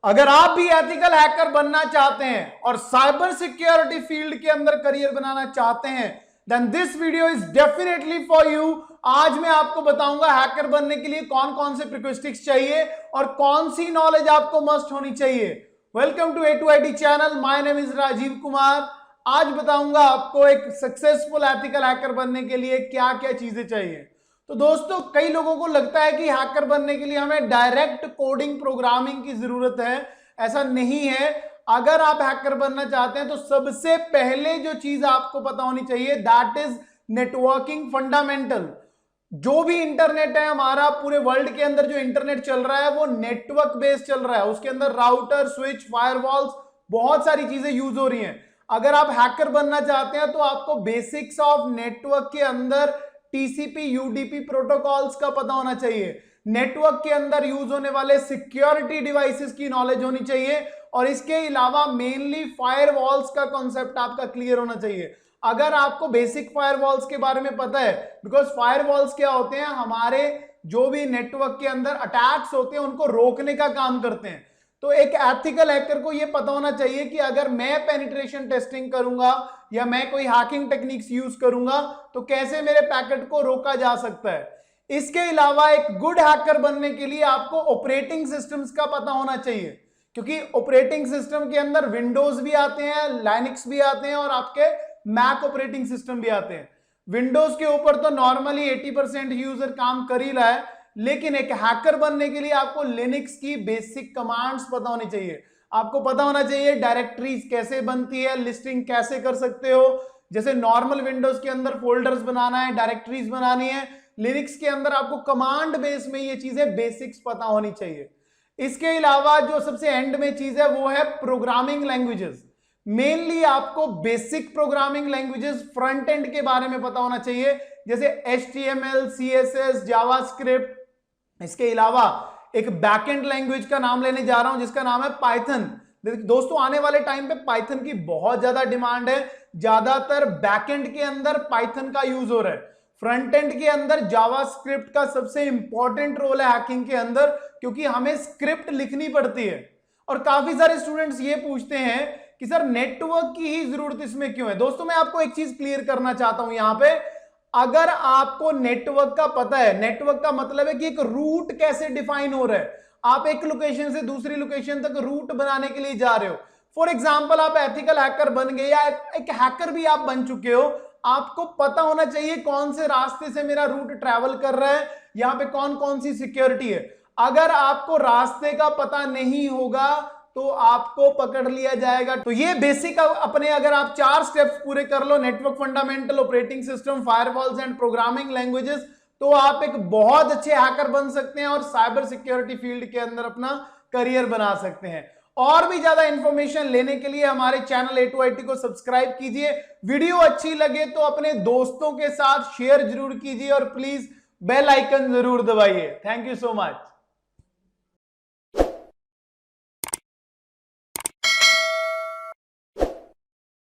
अगर आप भी एथिकल हैकर बनना चाहते हैं और साइबर सिक्योरिटी फील्ड के अंदर करियर बनाना चाहते हैं, then this video is definitely for you. आज मैं आपको बताऊंगा हैकर बनने के लिए कौन कौन से प्रिक्विस्टिक्स चाहिए और कौन सी नॉलेज आपको मस्ट होनी चाहिए। Welcome to A2IT channel, my name is Rajiv Kumar. आज बताऊंगा आपको एक सक्सेसफुल एथिकल हैकर बनने के लिए क्या क्या चीजें चाहिए। तो दोस्तों, कई लोगों को लगता है कि हैकर बनने के लिए हमें डायरेक्ट कोडिंग प्रोग्रामिंग की जरूरत है। ऐसा नहीं है। अगर आप हैकर बनना चाहते हैं तो सबसे पहले जो चीज आपको पता होनी चाहिए दैट इज नेटवर्किंग फंडामेंटल। जो भी इंटरनेट है हमारा, पूरे वर्ल्ड के अंदर जो इंटरनेट चल रहा है वो नेटवर्क बेस्ड चल रहा है। उसके अंदर राउटर, स्विच, फायरवॉल्स, बहुत सारी चीजें यूज हो रही हैं। अगर आप हैकर बनना चाहते हैं तो आपको बेसिक्स ऑफ नेटवर्क के अंदर टीसीपी यूडीपी प्रोटोकॉल्स का पता होना चाहिए। नेटवर्क के अंदर यूज होने वाले सिक्योरिटी डिवाइसेस की नॉलेज होनी चाहिए और इसके अलावा मेनली फायरवॉल्स का कॉन्सेप्ट आपका क्लियर होना चाहिए। अगर आपको बेसिक फायरवॉल्स के बारे में पता है, बिकॉज फायरवॉल्स क्या होते हैं, हमारे जो भी नेटवर्क के अंदर अटैक्स होते हैं उनको रोकने का काम करते हैं। तो एक एथिकल हैकर को यह पता होना चाहिए कि अगर मैं पेनिट्रेशन टेस्टिंग करूंगा या मैं कोई हैकिंग टेक्निक्स यूज करूंगा तो कैसे मेरे पैकेट को रोका जा सकता है। इसके अलावा एक गुड हैकर बनने के लिए आपको ऑपरेटिंग सिस्टम्स का पता होना चाहिए, क्योंकि ऑपरेटिंग सिस्टम के अंदर विंडोज भी आते हैं, लाइनक्स भी आते हैं और आपके मैक ऑपरेटिंग सिस्टम भी आते हैं। विंडोज के ऊपर तो नॉर्मली 80% यूजर काम कर ही रहा है, लेकिन एक हैकर बनने के लिए आपको लिनक्स की बेसिक कमांड्स पता होनी चाहिए। आपको पता होना चाहिए डायरेक्टरीज कैसे बनती है, लिस्टिंग कैसे कर सकते हो। जैसे नॉर्मल विंडोज के अंदर फोल्डर्स बनाना है, डायरेक्टरीज बनानी है, लिनक्स के अंदर आपको कमांड बेस में ये चीजें बेसिक्स पता होनी चाहिए। इसके अलावा जो सबसे एंड में चीज है वो है प्रोग्रामिंग लैंग्वेजेस। मेनली आपको basic programming languages front end के बारे में पता होना चाहिए, जैसे HTML, CSS, जावास्क्रिप्ट। इसके अलावा एक बैकएंड लैंग्वेज का नाम लेने जा रहा हूं जिसका नाम है पाइथन। दोस्तों, आने वाले टाइम पे पाइथन की बहुत ज्यादा डिमांड है। ज्यादातर बैकएंड के अंदर पाइथन का यूज हो रहा है। फ्रंट एंड के अंदर जावास्क्रिप्ट का सबसे इंपॉर्टेंट रोल है हैकिंग के अंदर, क्योंकि हमें स्क्रिप्ट लिखनी पड़ती है। और काफी सारे स्टूडेंट्स ये पूछते हैं कि सर नेटवर्क की ही जरूरत इसमें क्यों है। दोस्तों, मैं आपको एक चीज क्लियर करना चाहता हूं यहां पे। अगर आपको नेटवर्क का पता है, नेटवर्क का मतलब है कि एक रूट कैसे डिफाइन हो रहा है। आप एक लोकेशन से दूसरी लोकेशन तक रूट बनाने के लिए जा रहे हो। फॉर एग्जाम्पल, आप एथिकल हैकर बन गए या एक हैकर भी आप बन चुके हो, आपको पता होना चाहिए कौन से रास्ते से मेरा रूट ट्रैवल कर रहा है, यहां पे कौन कौन सी सिक्योरिटी है। अगर आपको रास्ते का पता नहीं होगा तो आपको पकड़ लिया जाएगा। तो ये बेसिक अपने अगर आप 4 स्टेप्स पूरे कर लो, network fundamental, operating system, firewalls and programming languages, तो आप एक बहुत अच्छे हैकर बन सकते हैं और साइबर सिक्योरिटी फील्ड के अंदर अपना करियर बना सकते हैं। और भी ज्यादा इंफॉर्मेशन लेने के लिए हमारे चैनल A2IT को सब्सक्राइब कीजिए। वीडियो अच्छी लगे तो अपने दोस्तों के साथ शेयर जरूर कीजिए और प्लीज बेल आइकन जरूर दबाइए। Thank you so much.